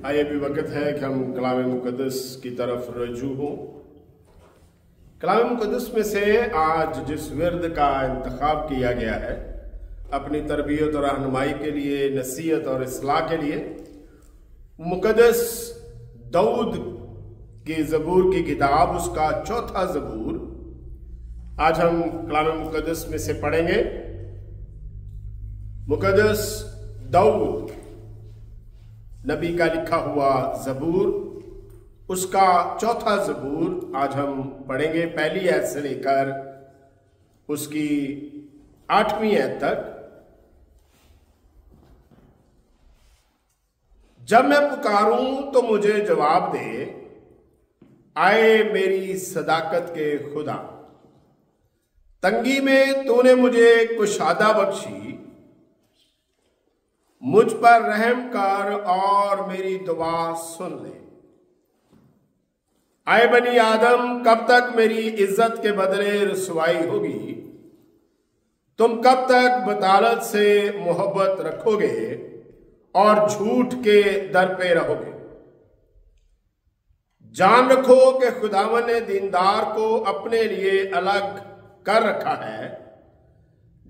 आइए भी वक्त है कि हम कलाम मुक़द्दस की तरफ रजू हों। कलाम मुक़द्दस में से आज जिस विर्द का इंतखाब किया गया है अपनी तरबियत और रहनुमाई के लिए, नसीहत और इस्लाह के लिए, मुक़द्दस दाऊद की ज़बूर की किताब उसका चौथा ज़बूर आज हम कलाम मुक़द्दस में से पढ़ेंगे। मुक़द्दस दाऊद नबी का लिखा हुआ ज़बूर, उसका चौथा ज़बूर आज हम पढ़ेंगे, पहली आयत से लेकर उसकी 8वीं आयत तक। जब मैं पुकारूं तो मुझे जवाब दे, आए मेरी सदाकत के खुदा। तंगी में तूने मुझे कुशादा बख्शी, मुझ पर रहम कर और मेरी दुआ सुन ले। आए बनी आदम, कब तक मेरी इज्जत के बदले रुसवाई होगी? तुम कब तक बतालत से मोहब्बत रखोगे और झूठ के दर पे रहोगे? जान रखो कि खुदावन ने दीनदार को अपने लिए अलग कर रखा है।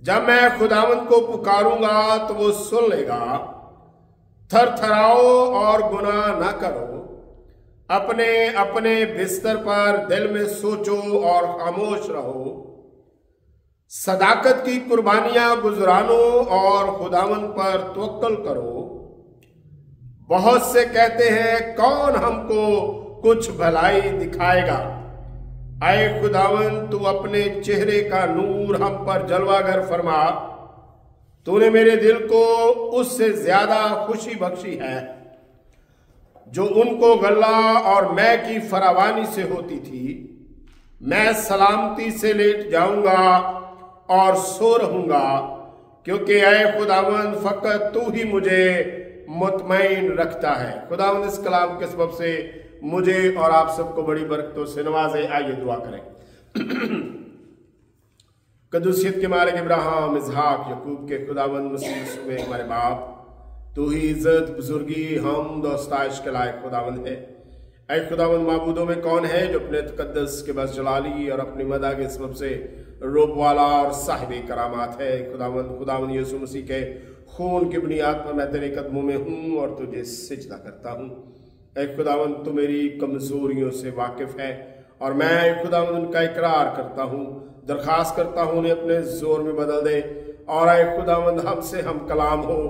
जब मैं खुदावंद को पुकारूंगा तो वो सुन लेगा। थरथराओ और गुनाह ना करो, अपने अपने बिस्तर पर दिल में सोचो और खामोश रहो। सदाकत की कुर्बानियां गुजरानो और खुदावंद पर तवक्कल करो। बहुत से कहते हैं, कौन हमको कुछ भलाई दिखाएगा? आए खुदावन, तू अपने चेहरे का नूर हम पर जलवागर फरमा। तूने मेरे दिल को उससे ज्यादा खुशी बख्शी है जो उनको गल्ला और मैं की फरावानी से होती थी। मैं सलामती से लेट जाऊंगा और सो रहूंगा, क्योंकि आए खुदावन फकत तू ही मुझे मुतमईन रखता है। खुदावन इस कलाम के सबब से मुझे और आप सबको बड़ी बरकतों से नवाजे। आइए दुआ करें। कदूसियत के मालिक इब्राहिम, इसहाक, यकूब के खुदावंद मसीह में हमारे बाप, तू ही इज्जत, बुजुर्गी, हमद और स्ताइश के लायक खुदावंद है। ऐ खुदावंद, माबूदों में कौन है जो अपने तकद्दस के बस जलाली और अपनी मदा के सबब से रोब वाला और साहिब करामात है। खुदावंद यीशु मसीह के खून की बुनियाद पर मैं तेरे कदमों में हूँ और तुझे सिजदा करता हूँ। ऐ खुदावंद, तू मेरी कमजोरियों से वाकिफ है और मैं खुदावंद उनका इकरार करता हूँ, दरखास्त करता हूँ उन्हें अपने जोर में बदल दे। और ऐ खुदावंद, हमसे हम कलाम हो।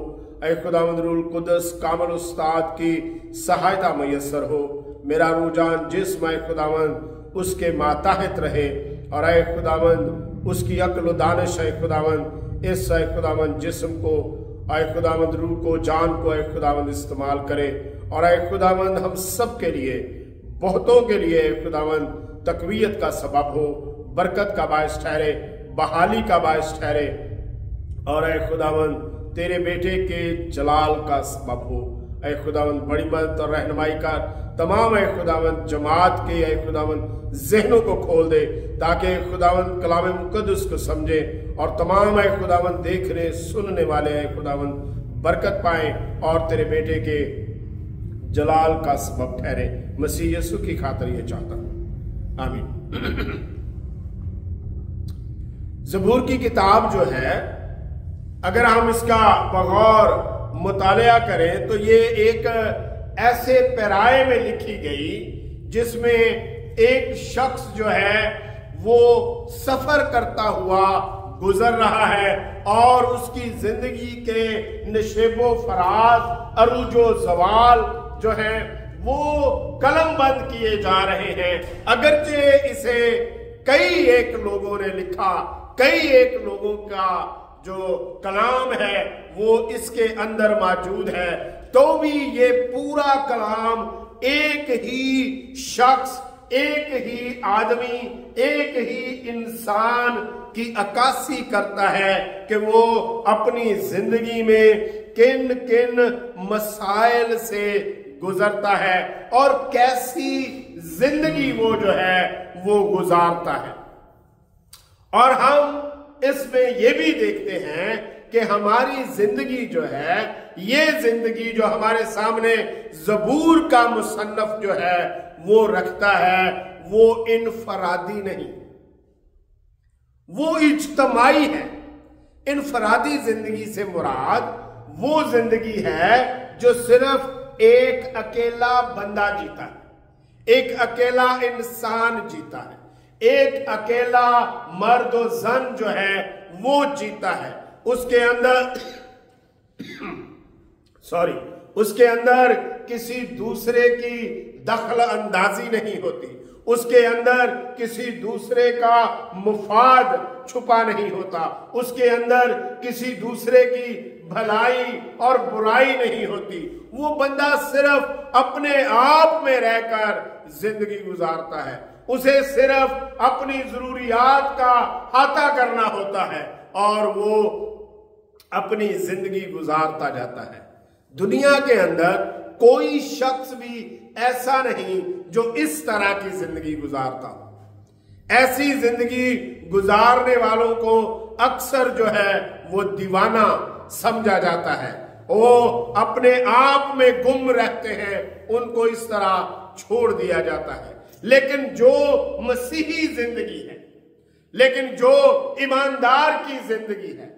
ऐ खुदावंद, रूल कुदस कामल उस्ताद की सहायता मैसर हो। मेरा रुझान जिस्म ऐ खुदावंद उसके माताहत रहे और ऐ खुदावंद उसकी अक्ल दानिश ऐ खुदावंद इस ऐ खुदावंद जिस्म को, ऐ खुदावंद रूह को, जान को ऐ खुदावंद इस्तेमाल करे। और ऐ खुदावंद हम सब के लिए, बहुतों के लिए खुदावंद तकवीयत का सबब हो, बरकत का बायस ठहरे, बहाली का बायस ठहरे। और ऐ खुदावंद तेरे बेटे के जलाल का सबब हो। ऐ खुदावंद बड़ी मदद और रहनुमाई का तमाम ऐ खुदावंद जमात के ऐ खुदावंद जहनों को खोल दे, ताकि खुदावंद कलाम मुक़द्दस को समझे और तमाम ऐ खुदावंद देखने सुनने वाले ऐ खुदावंद बरकत पाए और तेरे बेटे के जलाल का सबब ठहरे। मसीह यीशु की खातिर ये चाहता हूं, आमीन। ज़बूर की किताब जो है, अगर हम इसका बगौर मुतालिया करें तो ये एक ऐसे पैराए में लिखी गई जिसमें एक शख्स जो है वो सफर करता हुआ गुजर रहा है और उसकी जिंदगी के नशेबो फराज, अरूजो जवाल जो है वो कलम बंद किए जा रहे हैं। अगरचे इसे कई एक लोगों ने लिखा, कई एक लोगों का जो कलाम है वो इसके अंदर मौजूद है, तो भी ये पूरा कलाम एक ही शख्स, एक ही आदमी, एक ही इंसान की अक्कासी करता है कि वो अपनी जिंदगी में किन किन मसाइल से गुजरता है और कैसी जिंदगी वो जो है वो गुजारता है। और हम इसमें यह भी देखते हैं कि हमारी जिंदगी जो है, ये जिंदगी जो हमारे सामने ज़बूर का मुसन्नफ जो है वो रखता है, वो इनफरादी नहीं, वो इज्तमाई है। इनफरादी जिंदगी से मुराद वो जिंदगी है जो सिर्फ एक अकेला बंदा जीता है, एक अकेला इंसान जीता है, एक अकेला मर्द और जन जो है वो जीता है। उसके अंदर उसके अंदर किसी दूसरे की दखल अंदाजी नहीं होती, उसके अंदर किसी दूसरे का मुफाद छुपा नहीं होता, उसके अंदर किसी दूसरे की भलाई और बुराई नहीं होती। वो बंदा सिर्फ अपने आप में रहकर जिंदगी गुजारता है, उसे सिर्फ अपनी जरूरियात का अहाता करना होता है और वो अपनी जिंदगी गुजारता जाता है। दुनिया के अंदर कोई शख्स भी ऐसा नहीं जो इस तरह की जिंदगी गुजारता हो। ऐसी जिंदगी गुजारने वालों को अक्सर जो है वो दीवाना समझा जाता है, वो अपने आप में गुम रहते हैं, उनको इस तरह छोड़ दिया जाता है। लेकिन जो मसीही जिंदगी है, लेकिन जो ईमानदार की जिंदगी है,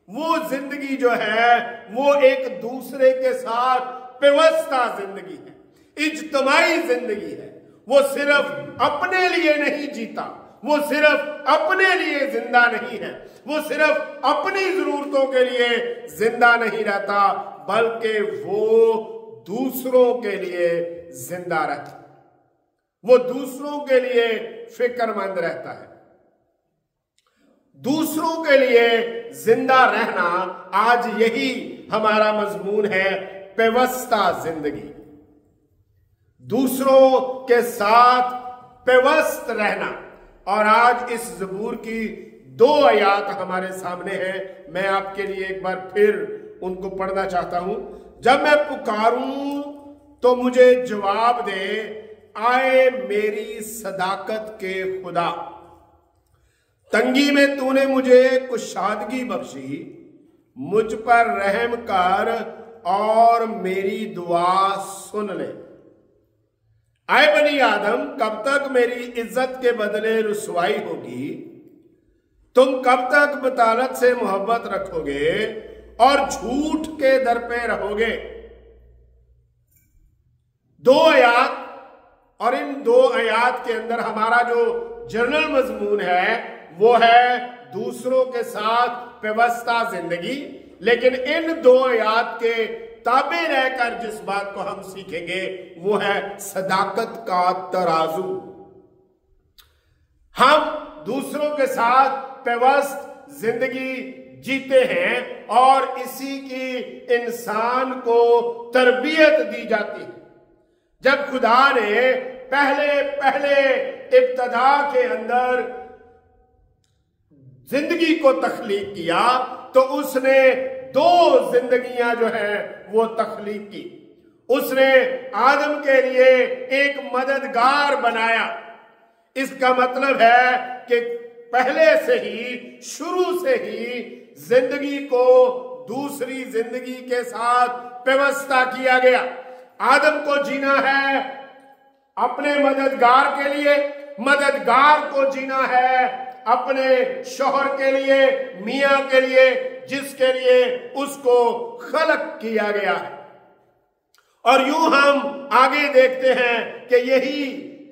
वो जिंदगी जो है वो एक दूसरे के साथ पेवस्ता जिंदगी है, इज्तमाई जिंदगी है। वो सिर्फ अपने लिए नहीं जीता, वो सिर्फ अपने लिए जिंदा नहीं है, वो सिर्फ अपनी जरूरतों के लिए जिंदा नहीं रहता, बल्कि वो दूसरों के लिए जिंदा रहता, वो दूसरों के लिए फिक्रमंद रहता है। दूसरों के लिए जिंदा रहना, आज यही हमारा मजमून है, पेवस्ता जिंदगी, दूसरों के साथ पेवस्त रहना। और आज इस ज़बूर की 2 आयात हमारे सामने हैं, मैं आपके लिए एक बार फिर उनको पढ़ना चाहता हूं। जब मैं पुकारूं तो मुझे जवाब दे, आए मेरी सदाकत के खुदा। तंगी में तूने मुझे कुशादगी बख्शी, मुझ पर रहम कर और मेरी दुआ सुन ले। आए बनी आदम, कब तक मेरी इज्जत के बदले रुसवाई होगी? तुम कब तक बतालत से मोहब्बत रखोगे और झूठ के दर पे रहोगे? 2 आयात, और इन 2 आयात के अंदर हमारा जो जनरल मजमून है वो है दूसरों के साथ पेवस्ता जिंदगी। लेकिन इन 2 आयात के ताबे रहकर जिस बात को हम सीखेंगे वो है सदाकत का तराजू। हम दूसरों के साथ पेवस्त जिंदगी जीते हैं और इसी की इंसान को तरबियत दी जाती है। जब खुदा ने पहले इब्तदा के अंदर जिंदगी को तख्लीक किया तो उसने 2 जिंदगियां जो है वो तख्लीक की। उसने आदम के लिए एक मददगार बनाया। इसका मतलब है कि पहले से ही, शुरू से ही जिंदगी को दूसरी जिंदगी के साथ पेवस्ता किया गया। आदम को जीना है अपने मददगार के लिए, मददगार को जीना है अपने शौहर के लिए, मियां के लिए, जिसके लिए उसको खलक किया गया है। और यूं हम आगे देखते हैं कि यही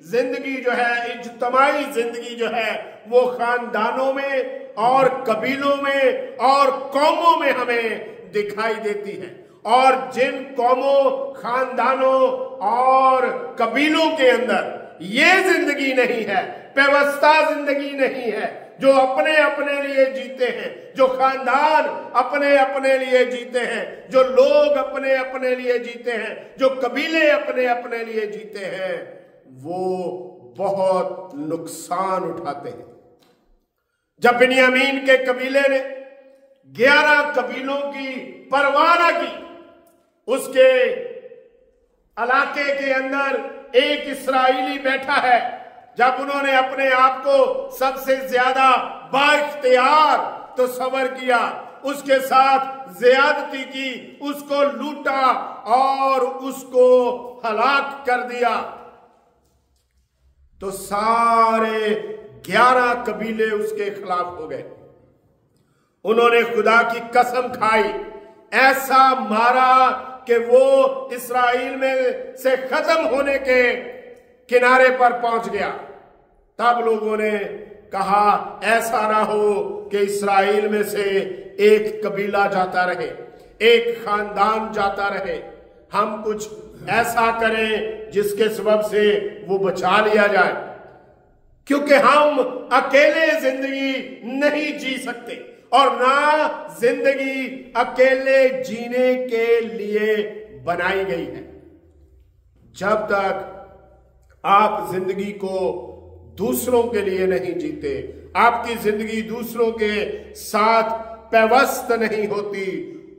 जिंदगी जो है, इज्तमाई जिंदगी जो है, वो खानदानों में और कबीलों में और कौमों में हमें दिखाई देती है। और जिन कौमों, खानदानों और कबीलों के अंदर ये जिंदगी नहीं है, पेवस्ता जिंदगी नहीं है, जो अपने अपने लिए जीते हैं, जो खानदान अपने अपने लिए जीते हैं, जो लोग अपने अपने लिए जीते हैं, जो कबीले अपने अपने लिए जीते हैं, वो बहुत नुकसान उठाते हैं। जब बिन्यामीन के कबीले ने 11 कबीलों की परवाह न की, उसके इलाके के अंदर एक इस्राएली बैठा है, जब उन्होंने अपने आप को सबसे ज्यादा बाइख्तियार तस्वर किया, उसके साथ ज्यादती की, उसको लूटा और उसको हलाक कर दिया, तो सारे 11 कबीले उसके खिलाफ हो गए। उन्होंने खुदा की कसम खाई, ऐसा मारा कि वो इस्राएल में से खत्म होने के किनारे पर पहुंच गया। तब लोगों ने कहा, ऐसा ना हो कि इस्राएल में से एक कबीला जाता रहे, एक खानदान जाता रहे। हम कुछ ऐसा करें जिसके सबब से वो बचा लिया जाए, क्योंकि हम अकेले जिंदगी नहीं जी सकते और ना जिंदगी अकेले जीने के लिए बनाई गई है। जब तक आप जिंदगी को दूसरों के लिए नहीं जीते, आपकी जिंदगी दूसरों के साथ पैवस्त नहीं होती,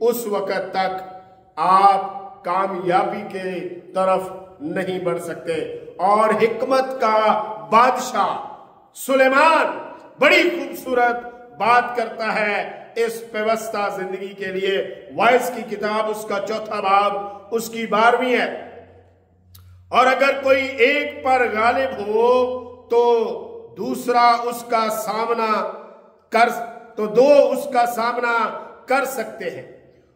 उस वक्त तक आप कामयाबी के तरफ नहीं बढ़ सकते। और हिकमत का बादशाह सुलेमान बड़ी खूबसूरत बात करता है इस व्यवस्था जिंदगी के लिए। वाइस की किताब उसका 4 बाब उसकी 12वीं है। और अगर कोई एक पर गालिब हो तो दूसरा उसका सामना कर, तो 2 उसका सामना कर सकते हैं,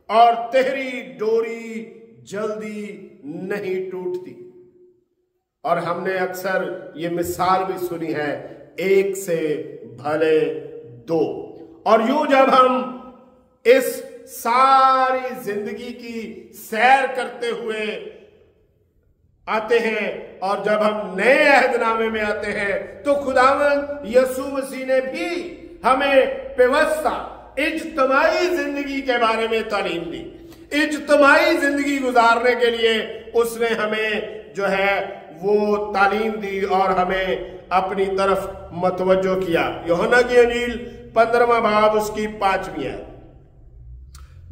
और तेरी डोरी जल्दी नहीं टूटती। और हमने अक्सर ये मिसाल भी सुनी है, 1 से भले 2। और यूं जब हम इस सारी जिंदगी की सैर करते हुए आते हैं और जब हम नए अहदनामे में आते हैं, तो खुदावंद यीशु मसीह ने भी हमें व्यवस्था, इज्तमाई जिंदगी के बारे में तालीम दी। इज्तमाई जिंदगी गुजारने के लिए उसने हमें जो है वो तालीम दी और हमें अपनी तरफ मतवज्जो किया। यूहन्ना की अंजील 15वां बाब उसकी 5वीं है।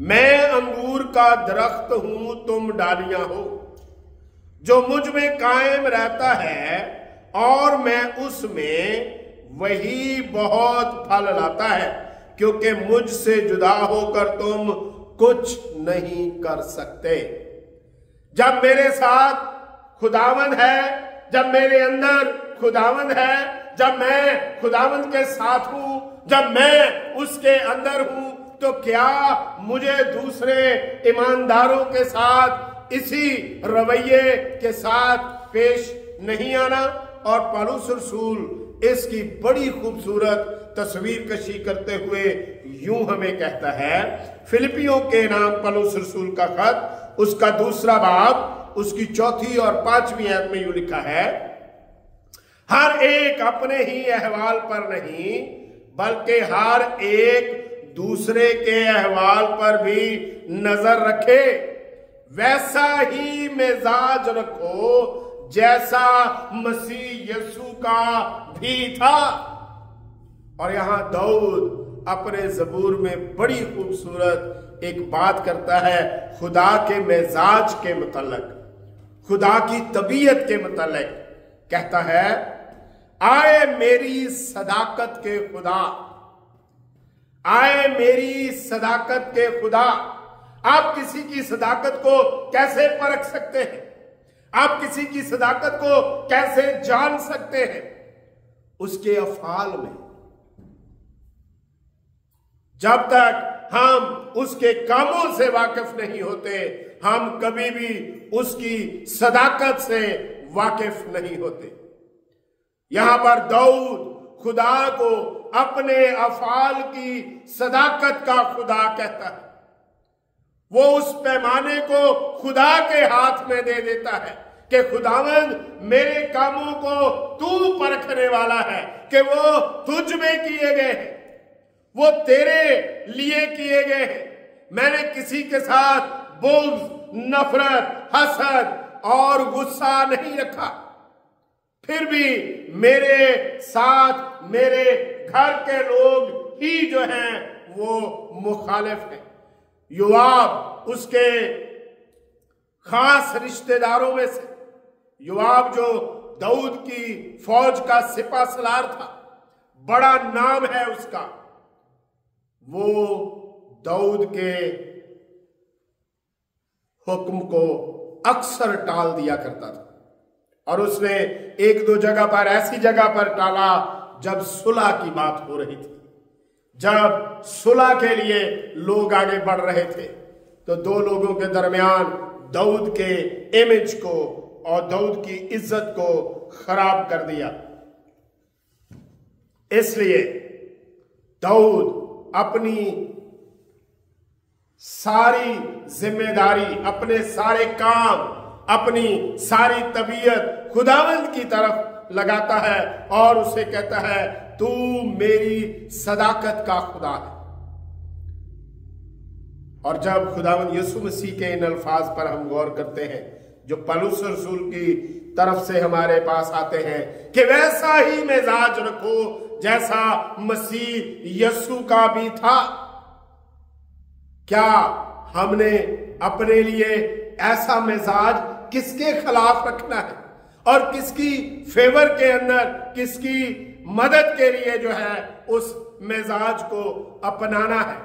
मैं अंगूर का दरख्त हूं, तुम डालियां हो। जो मुझ में कायम रहता है और मैं उसमें, वही बहुत फल लाता है, क्योंकि मुझसे जुदा होकर तुम कुछ नहीं कर सकते। जब मेरे साथ खुदावंद है, जब मेरे अंदर खुदावंद है, जब मैं खुदावंद के साथ हूं, जब मैं उसके अंदर हूं, तो क्या मुझे दूसरे ईमानदारों के साथ इसी रवैये के साथ पेश नहीं आना? और पौलुस रसूल इसकी बड़ी खूबसूरत तस्वीर कशी करते हुए यूं हमें कहता है, फिलिपियों के नाम पौलुस रसूल का खत उसका 2 बाब उसकी 4 और 5वीं आयत में यूं लिखा है, हर एक अपने ही अहवाल पर नहीं, बल्कि हर एक दूसरे के अहवाल पर भी नजर रखे। वैसा ही मिजाज रखो जैसा मसीह यीशु का भी था। और यहां दाऊद अपने ज़बूर में बड़ी खूबसूरत एक बात करता है खुदा के मिजाज के मुतल्लिक, खुदा की तबीयत के मुतल्लिक। कहता है, आए मेरी सदाकत के खुदा, आए मेरी सदाकत के खुदा। आप किसी की सदाकत को कैसे परख सकते हैं? आप किसी की सदाकत को कैसे जान सकते हैं? उसके अफ़आल में। जब तक हम उसके कामों से वाकिफ नहीं होते, हम कभी भी उसकी सदाकत से वाकिफ नहीं होते। यहां पर दाऊद खुदा को अपने अफ़आल की सदाकत का खुदा कहता है। वो उस पैमाने को खुदा के हाथ में दे देता है कि खुदावंद मेरे कामों को तू परखने वाला है, कि वो तुझ में किए गए हैं, वो तेरे लिए किए गए हैं। मैंने किसी के साथ बुग़्ज़, नफरत, हसद और गुस्सा नहीं रखा, फिर भी मेरे साथ मेरे घर के लोग ही जो हैं वो मुखालिफ हैं। योआब उसके खास रिश्तेदारों में से, योआब जो दाऊद की फौज का सिपा सलार था, बड़ा नाम है उसका, वो दाऊद के हुक्म को अक्सर टाल दिया करता था, और उसने एक दो जगह पर, ऐसी जगह पर टाला जब सुलह की बात हो रही थी, जब सुलह के लिए लोग आगे बढ़ रहे थे, तो दो लोगों के दरमियान दाऊद के इमेज को और दाऊद की इज्जत को खराब कर दिया। इसलिए दाऊद अपनी सारी जिम्मेदारी, अपने सारे काम, अपनी सारी तबीयत खुदावंद की तरफ लगाता है और उसे कहता है, तू मेरी सदाकत का खुदा है। और जब खुदावंद यीशु मसीह के इन अल्फाज पर हम गौर करते हैं जो पौलुस रसूल की तरफ से हमारे पास आते हैं कि वैसा ही मिजाज रखो जैसा मसीह यीशु का भी था, क्या हमने अपने लिए ऐसा मिजाज किसके खिलाफ रखना है और किसकी फेवर के अंदर, किसकी मदद के लिए जो है उस मिजाज को अपनाना है?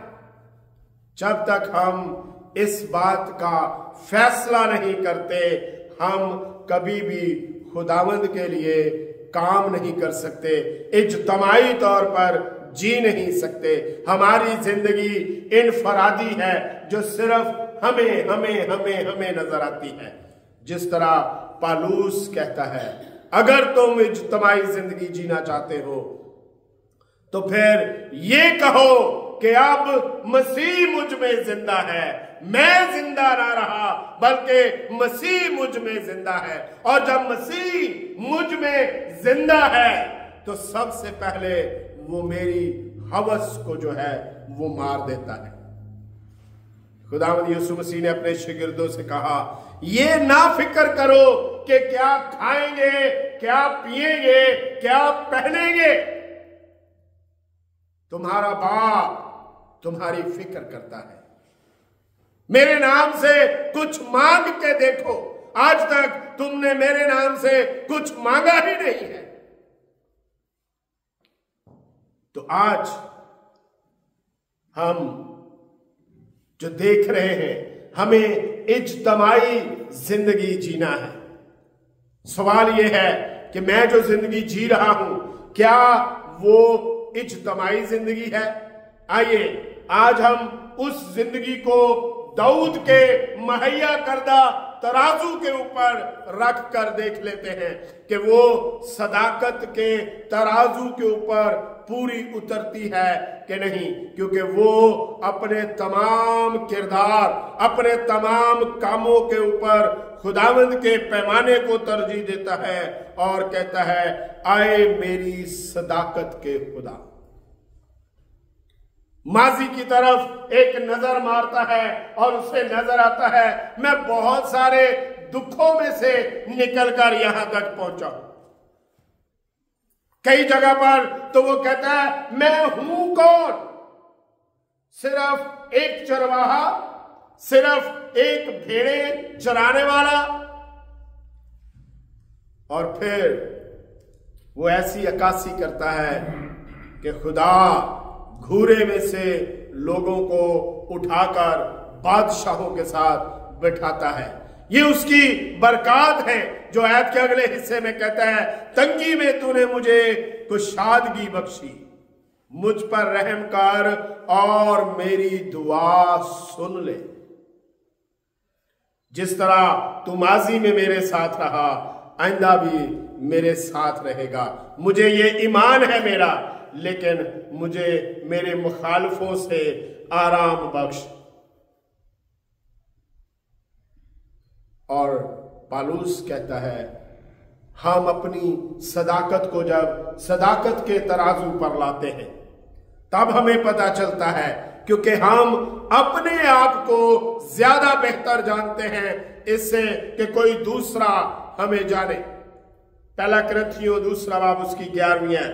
जब तक हम इस बात का फैसला नहीं करते, हम कभी भी खुदावंद के लिए काम नहीं कर सकते, इज्तमाई तौर पर जी नहीं सकते। हमारी जिंदगी इनफरादी है जो सिर्फ हमें हमें हमें हमें नजर आती है। जिस तरह पौलुस कहता है, अगर तुम इज्तमाई जिंदगी जीना चाहते हो तो फिर ये कहो कि अब मसीह मुझ में जिंदा है, मैं जिंदा ना रहा बल्कि मसीह मुझ में जिंदा है। और जब मसीह मुझ में जिंदा है तो सबसे पहले वो मेरी हवस को जो है वो मार देता है। खुदावंद यीशु मसीह ने अपने शागिर्दों से कहा, ये ना फिक्र करो कि क्या खाएंगे, क्या पिएंगे, क्या पहनेंगे। तुम्हारा बाप तुम्हारी फिक्र करता है। मेरे नाम से कुछ मांग के देखो, आज तक तुमने मेरे नाम से कुछ मांगा ही नहीं है। तो आज हम जो देख रहे हैं, हमें इज्तमाई जिंदगी जीना है। सवाल यह है कि मैं जो जिंदगी जी रहा हूं, क्या वो इज्तमाई जिंदगी है? आइए आज हम उस जिंदगी को दाऊद के मुहैया करदा तराजू के ऊपर रख कर देख लेते हैं कि वो सदाकत के तराजू के ऊपर पूरी उतरती है कि नहीं, क्योंकि वो अपने तमाम किरदार, अपने तमाम कामों के ऊपर खुदावंद के पैमाने को तरजीह देता है और कहता है, आए मेरी सदाकत के खुदा। माजी की तरफ एक नजर मारता है और उसे नजर आता है, मैं बहुत सारे दुखों में से निकलकर यहां तक पहुंचा। कई जगह पर तो वो कहता है, मैं हूं कौन? सिर्फ एक चरवाहा, सिर्फ एक भेड़ें चराने वाला। और फिर वो ऐसी अक्कासी करता है कि खुदा घूरे में से लोगों को उठाकर बादशाहों के साथ बैठाता है। ये उसकी बरकत है जो आयत के अगले हिस्से में कहता है, तंगी में तूने मुझे कुशादगी बख्शी, मुझ पर रहम कर और मेरी दुआ सुन ले। जिस तरह तू माजी में मेरे साथ रहा, आइंदा भी मेरे साथ रहेगा। मुझे ये ईमान है मेरा, लेकिन मुझे मेरे मुखालफों से आराम बख्श। और पौलुस कहता है, हम अपनी सदाकत को जब सदाकत के तराजू पर लाते हैं तब हमें पता चलता है, क्योंकि हम अपने आप को ज्यादा बेहतर जानते हैं इससे कि कोई दूसरा हमें जाने। पहला कुरिन्थियों 2 बाब उसकी 11वीं है,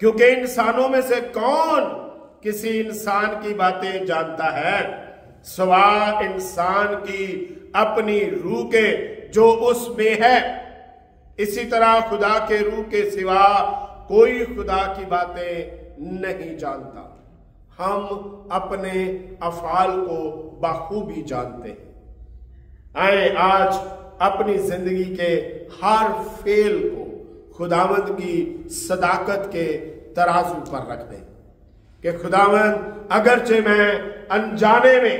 क्योंकि इंसानों में से कौन किसी इंसान की बातें जानता है, सवा इंसान की अपनी रूह के जो उसमें है। इसी तरह खुदा के रूह के सिवा कोई खुदा की बातें नहीं जानता। हम अपने अफाल को बखूबी जानते हैं। आए आज अपनी जिंदगी के हर फेल को खुदावंद की सदाकत के तराजू पर रख दें कि खुदावंद, अगरचे मैं अनजाने में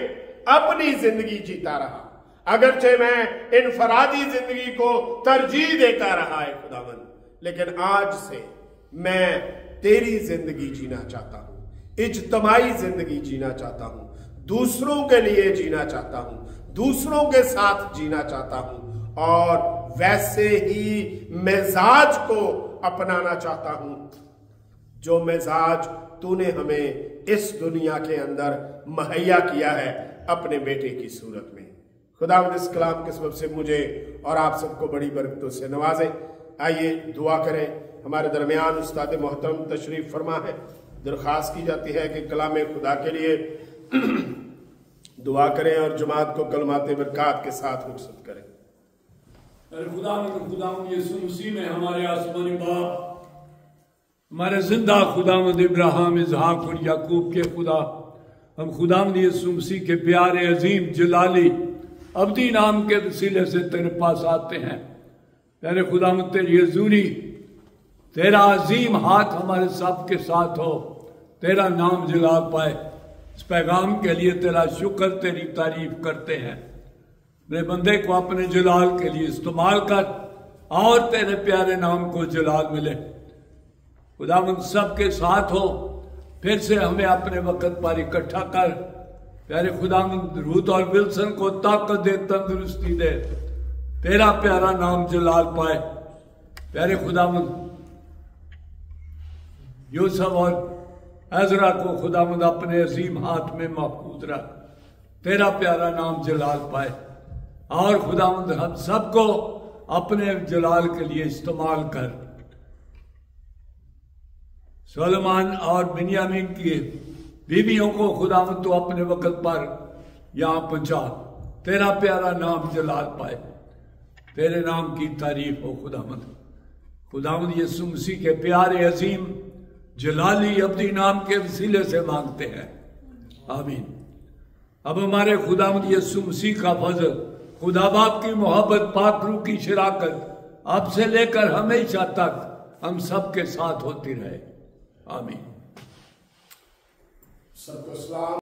अपनी जिंदगी जीता रहा, अगरचे मैं इनफरादी जिंदगी को तरजीह देता रहा है खुदावंद, लेकिन आज से मैं तेरी जिंदगी जीना चाहता हूं, इज्तमाई जिंदगी जीना चाहता हूं, दूसरों के लिए जीना चाहता हूं, दूसरों के साथ जीना चाहता हूं और वैसे ही मिजाज को अपनाना चाहता हूं जो मिजाज तूने हमें इस दुनिया के अंदर मुहैया किया है अपने बेटे की सूरत में। खुदावंद इस कलाम के सबब से मुझे और आप सबको बड़ी बरकतों से नवाजे। आइए दुआ करें। हमारे दरमियान उस्ताद मोहतरम तशरीफ फरमा है। दरख्वास्त की जाती है कि कलाम खुदा के लिए दुआ करें और जमात को कलमात बरकत के साथ रुखसत करें। खुदावंद यीशु मसीह में हमारे आसमानी बाप, हमारे जिंदा खुदावंद इब्राहिम, इसहाक और याकूब के खुदा, हम खुदावंद यीशु मसीह के प्यारे अजीम जलाली अब्दी नाम के वसीले से तेरे पास आते हैं। प्यारे खुदावंद, तेरी हजूरी, तेरा अजीम हाथ हमारे सब के साथ हो, तेरा नाम जलाल पाए। इस पैगाम के लिए तेरा शुक्र, तेरी तारीफ करते हैं। मेरे बंदे को अपने जलाल के लिए इस्तेमाल कर और तेरे प्यारे नाम को जलाल मिले। खुदावंद सबके साथ हो, फिर से हमें अपने वक्त पर इकट्ठा कर। प्यारे खुदावंद, रूथ और विल्सन को ताकत दे, तंदुरुस्ती दे, तेरा प्यारा नाम जलाल पाए। प्यारे खुदावंद, यूसुफ और अज़रा को खुदावंद अपने अजीम हाथ में महफूज रख, तेरा प्यारा नाम जलाल पाए। और खुदावंद, हम सबको अपने जलाल के लिए इस्तेमाल कर। सुलेमान और बिन्यामीन की बीवियों को खुदावंद तो अपने वक्त पर यहां पहुंचा, तेरा प्यारा नाम जलाल पाए। तेरे नाम की तारीफ हो खुदावंद। खुदावंद यीशु मसीह के प्यारे अजीम जलाली अब्दी नाम के वसीले से मांगते हैं, आमीन। अब हमारे खुदावंद यीशु मसीह का फजल, खुदा बाप की मोहब्बत, पाक रूह की शराकत अब से लेकर हमेशा तक हम सबके साथ होती रहे, आमीन। सबको सलाम।